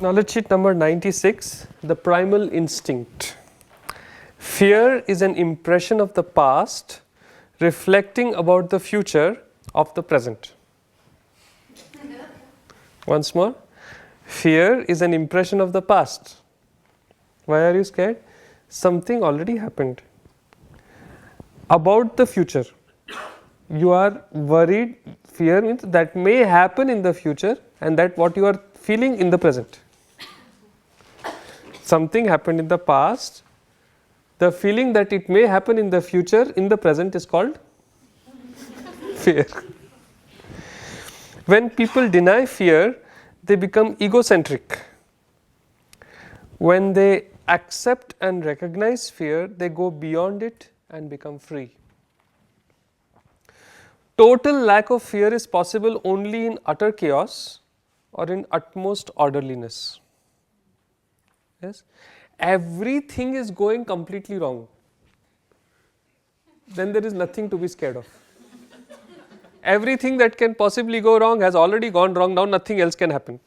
Knowledge sheet number 96, the primal instinct. Fear is an impression of the past reflecting about the future of the present. Once more, fear is an impression of the past. Why are you scared? Something already happened. About the future. You are worried, fear means that may happen in the future and that what you are feeling in the present. Something happened in the past, the feeling that it may happen in the future in the present is called fear. When people deny fear, they become egocentric. When they accept and recognize fear, they go beyond it and become free. Total lack of fear is possible only in utter chaos or in utmost orderliness. Yes, everything is going completely wrong. Then there is nothing to be scared of. Everything that can possibly go wrong has already gone wrong, now nothing else can happen.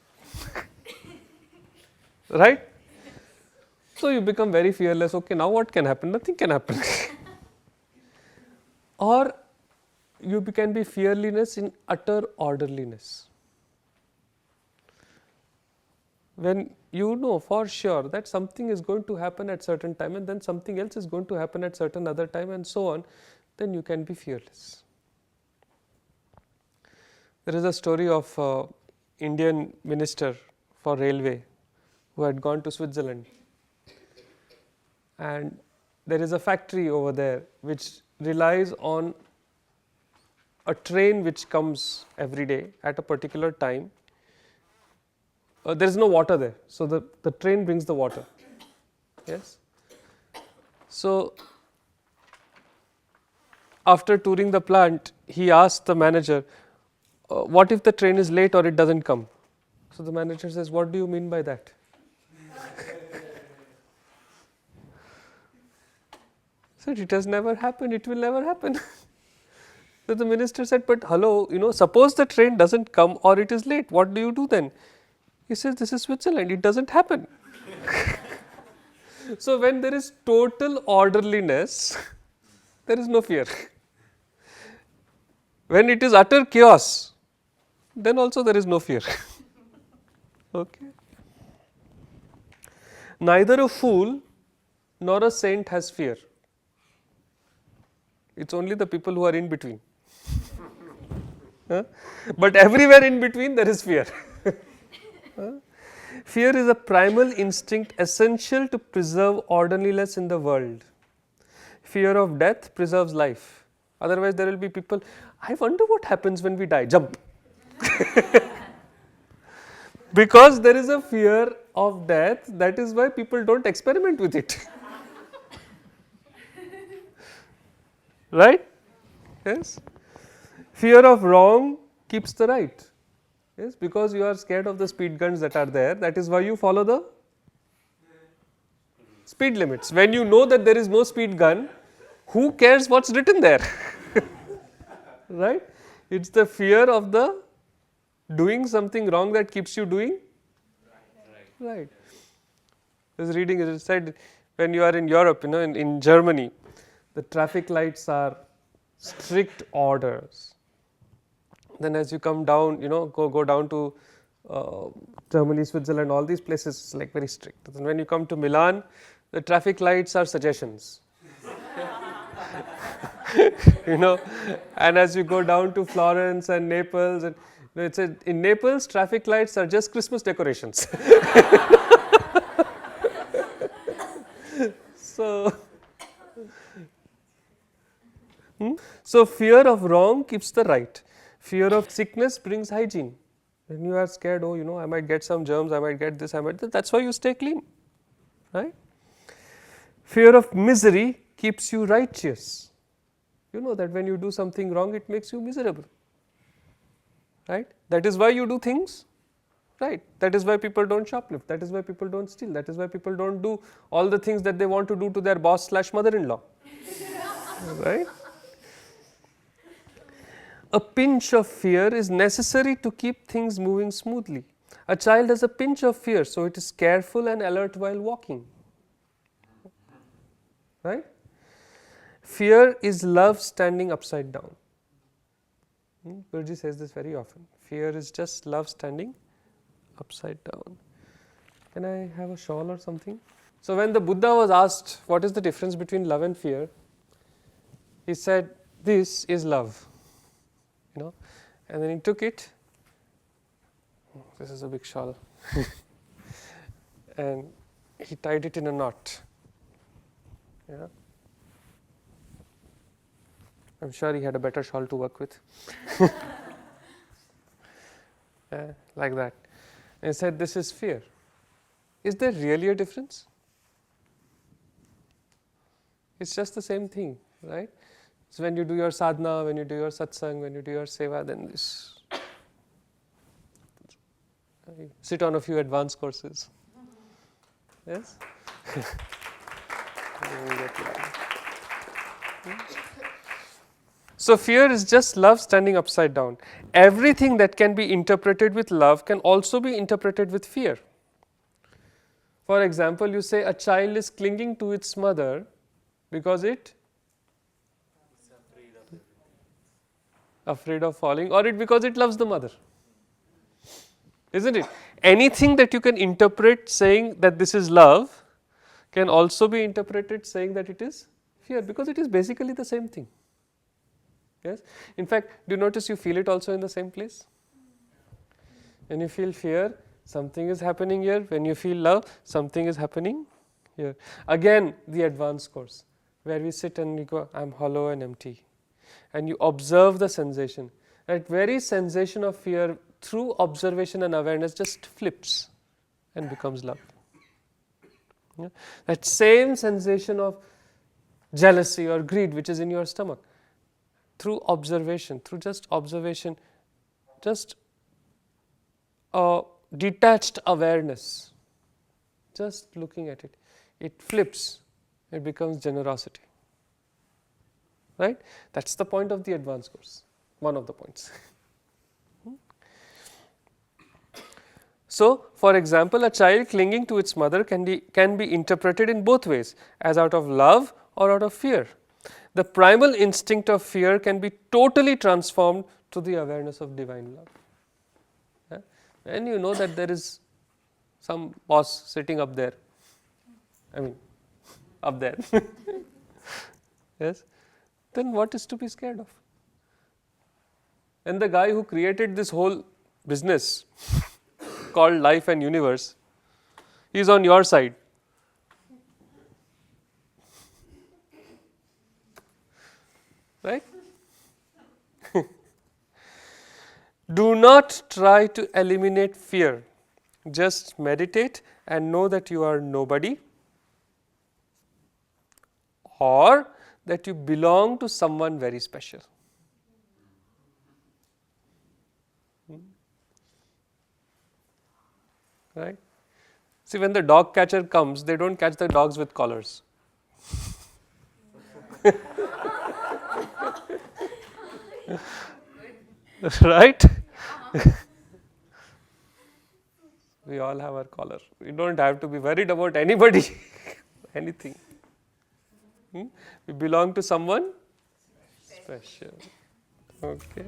Right? So you become very fearless. Okay, now what can happen? Nothing can happen. Or you can be fearless in utter orderliness. When you know for sure that something is going to happen at certain time and then something else is going to happen at certain other time and so on, then you can be fearless. There is a story of Indian minister for railway who had gone to Switzerland, and there is a factory over there which relies on a train which comes every day at a particular time. There is no water there, so the train brings the water. Yes. So after touring the plant, he asked the manager, what if the train is late or it doesn't come? So the manager says, what do you mean by that? He said, it has never happened, it will never happen. So the minister said, but hello, suppose the train doesn't come or it is late, what do you do then? He says, this is Switzerland, it doesn't happen. So when there is total orderliness, there is no fear. When it is utter chaos, then also there is no fear. Okay. Neither a fool nor a saint has fear. It's only the people who are in between. But everywhere in between there is fear. Fear is a primal instinct essential to preserve orderliness in the world. Fear of death preserves life. Otherwise there will be people, I wonder what happens when we die, jump. Because there is a fear of death, that is why people don't experiment with it. Right? Yes. Fear of wrong keeps the right. Yes, because you are scared of the speed guns that are there, that is why you follow the speed limits. When you know that there is no speed gun, who cares what's written there? Right? It's the fear of the doing something wrong that keeps you doing right. I was reading, it said when you are in Europe, in Germany, the traffic lights are strict orders. Then as you come down, go down to Germany, Switzerland, all these places, it's like very strict. Then when you come to Milan, the traffic lights are suggestions. And as you go down to Florence and Naples, and it said in Naples, traffic lights are just Christmas decorations. So fear of wrong keeps the right. Fear of sickness brings hygiene. When you are scared, I might get some germs, I might get this, I might that. That's why you stay clean, right? Fear of misery keeps you righteous. You know that when you do something wrong, it makes you miserable. Right? That is why you do things right. That is why people don't shoplift. That is why people don't steal. That is why people don't do all the things that they want to do to their boss/mother-in-law. Right? A pinch of fear is necessary to keep things moving smoothly. A child has a pinch of fear, so it is careful and alert while walking. Right? Fear is love standing upside down. Guruji says this very often. Fear is just love standing upside down. Can I have a shawl or something? So when the Buddha was asked what is the difference between love and fear, he said, this is love. And then he took it. This is a big shawl. And he tied it in a knot. Yeah. I'm sure he had a better shawl to work with. Like that. And he said, this is fear. Is there really a difference? It's just the same thing, right? So when you do your sadhana, when you do your satsang, when you do your seva, then this. You sit on a few advanced courses. Yes? So fear is just love standing upside down. Everything that can be interpreted with love can also be interpreted with fear. For example, you say a child is clinging to its mother because it afraid of falling, or it because it loves the mother. Isn't it? Anything that you can interpret saying that this is love can also be interpreted saying that it is fear, because it is basically the same thing. Yes? In fact, do you notice you feel it also in the same place? When you feel fear, something is happening here. When you feel love, something is happening here. Again, the advanced course, where we sit and we go, I'm hollow and empty. And you observe the sensation. That very sensation of fear, through observation and awareness, just flips and becomes love. Yeah? That same sensation of jealousy or greed which is in your stomach, through observation, through just observation, just detached awareness, just looking at it, it flips, it becomes generosity. Right? That's the point of the advanced course, one of the points. So, for example, a child clinging to its mother can be interpreted in both ways, as out of love or out of fear. The primal instinct of fear can be totally transformed to the awareness of divine love. Yeah? When you know that there is some boss sitting up there, up there, yes, then what is to be scared of? And the guy who created this whole business called life and universe, he is on your side. Right? Do not try to eliminate fear. Just meditate and know that you are nobody, or that you belong to someone very special. Right? See, when the dog catcher comes, they don't catch the dogs with collars. Right? We all have our collar. We don't have to be worried about anybody, anything. We belong to someone special. Okay.